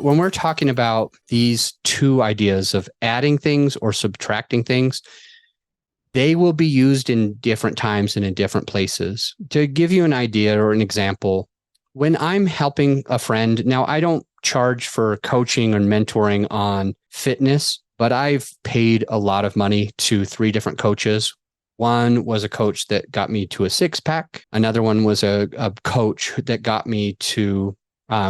when we're talking about these two ideas of adding things or subtracting things, they will be used in different times and in different places. To give you an idea or an example, when I'm helping a friend, now I don't charge for coaching or mentoring on fitness, but I've paid a lot of money to 3 different coaches. One was a coach that got me to a 6-pack. Another one was a coach that got me to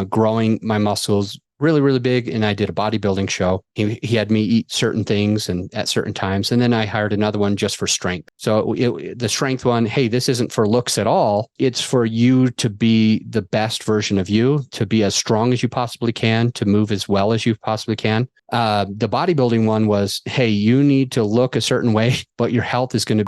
growing my muscles really, really big. And I did a bodybuilding show. He had me eat certain things and at certain times. And then I hired another one just for strength. So the strength one, hey, this isn't for looks at all. It's for you to be the best version of you, to be as strong as you possibly can, to move as well as you possibly can. The bodybuilding one was, hey, you need to look a certain way, but your health is going to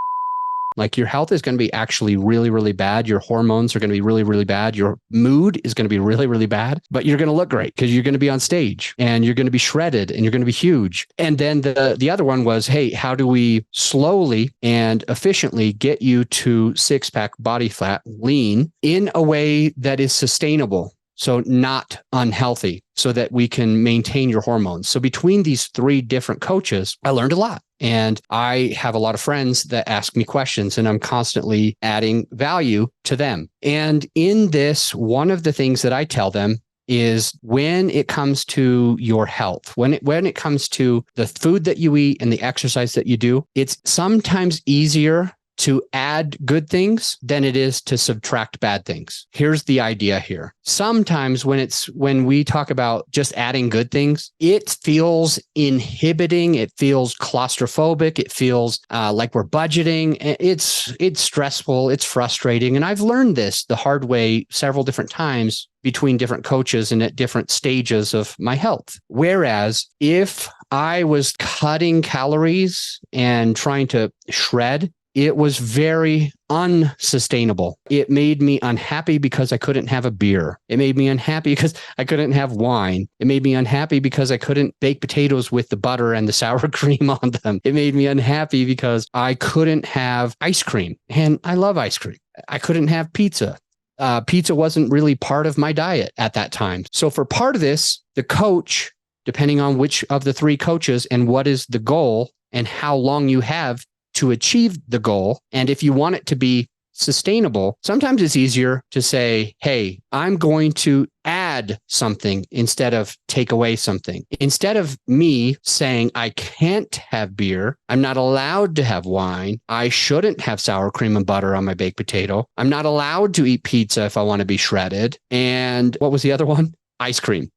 be actually really, really bad. Your hormones are going to be really, really bad. Your mood is going to be really, really bad, but you're going to look great because you're going to be on stage and you're going to be shredded and you're going to be huge. And then the other one was, hey, how do we slowly and efficiently get you to 6-pack, body fat, lean in a way that is sustainable? So not unhealthy, so that we can maintain your hormones. So between these 3 different coaches, I learned a lot. And I have a lot of friends that ask me questions, and I'm constantly adding value to them. And in this, one of the things that I tell them is when it comes to your health, when it comes to the food that you eat and the exercise that you do, it's sometimes easier to add good things than it is to subtract bad things. Here's the idea here. Sometimes when we talk about just adding good things, it feels inhibiting. It feels claustrophobic. It feels like we're budgeting. It's stressful. It's frustrating. And I've learned this the hard way several different times between different coaches and at different stages of my health. Whereas if I was cutting calories and trying to shred, it was very unsustainable. It made me unhappy because I couldn't have a beer. It made me unhappy because I couldn't have wine. It made me unhappy because I couldn't bake potatoes with the butter and the sour cream on them. It made me unhappy because I couldn't have ice cream. And I love ice cream. I couldn't have pizza. Pizza wasn't really part of my diet at that time. So for part of this, the coach, depending on which of the 3 coaches and what is the goal and how long you have to achieve the goal, and if you want it to be sustainable, sometimes it's easier to say, hey, I'm going to add something instead of take away something. Instead of me saying, I can't have beer, I'm not allowed to have wine, I shouldn't have sour cream and butter on my baked potato, I'm not allowed to eat pizza if I want to be shredded. And what was the other one? Ice cream.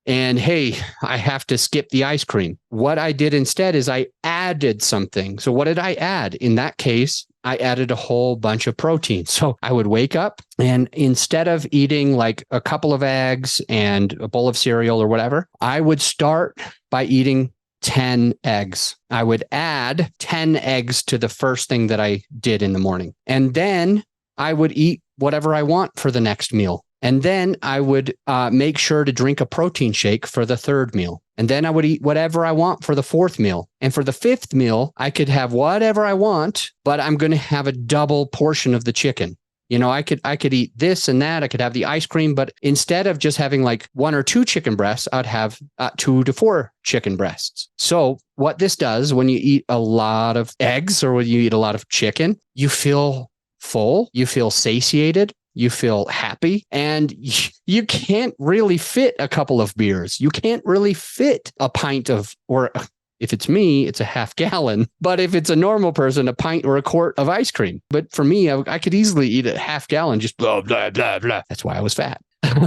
And hey, I have to skip the ice cream. What I did instead is I added something. So what did I add? In that case, I added a whole bunch of protein. So I would wake up and instead of eating like a couple of eggs and a bowl of cereal or whatever, I would start by eating 10 eggs. I would add 10 eggs to the first thing that I did in the morning. And then I would eat whatever I want for the next meal. And then I would make sure to drink a protein shake for the 3rd meal. And then I would eat whatever I want for the 4th meal. And for the 5th meal, I could have whatever I want, but I'm going to have a double portion of the chicken. You know, I could eat this and that. I could have the ice cream, but instead of just having like 1 or 2 chicken breasts, I'd have 2 to 4 chicken breasts. So what this does when you eat a lot of eggs or when you eat a lot of chicken, you feel full, you feel satiated, you feel happy, and you can't really fit a couple of beers. You can't really fit a pint of, or if it's me, it's a half gallon. But if it's a normal person, a pint or a quart of ice cream. But for me, I could easily eat a half gallon, just blah, blah, blah, blah. That's why I was fat.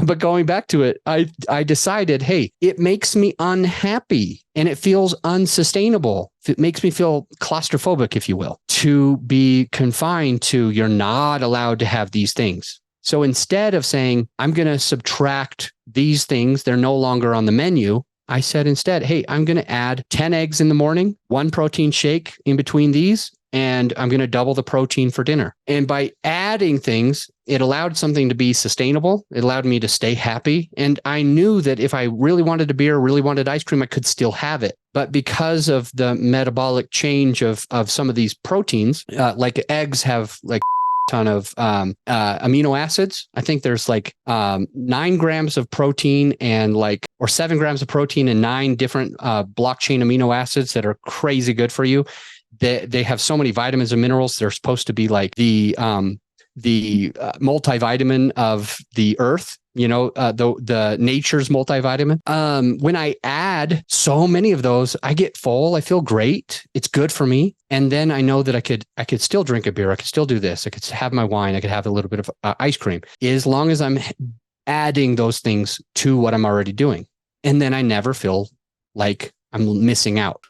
But going back to it, I decided, hey, it makes me unhappy and it feels unsustainable. It makes me feel claustrophobic, if you will, to be confined to you're not allowed to have these things. So instead of saying, I'm going to subtract these things, they're no longer on the menu, I said instead, hey, I'm going to add 10 eggs in the morning, 1 protein shake in between these, and I'm going to double the protein for dinner. And by adding things, it allowed something to be sustainable. It allowed me to stay happy. And I knew that if I really wanted a beer, really wanted ice cream, I could still have it. But because of the metabolic change of some of these proteins, like eggs have like ton of amino acids. I think there's like 9 grams of protein and or 7 grams of protein and 9 different blockchain amino acids that are crazy good for you. They have so many vitamins and minerals. They're supposed to be like the multivitamin of the earth, the nature's multivitamin. When I add so many of those, I get full. I feel great. It's good for me. And then I know that I could still drink a beer. I could still do this. I could have my wine. I could have a little bit of ice cream, as long as I'm adding those things to what I'm already doing. And then I never feel like I'm missing out.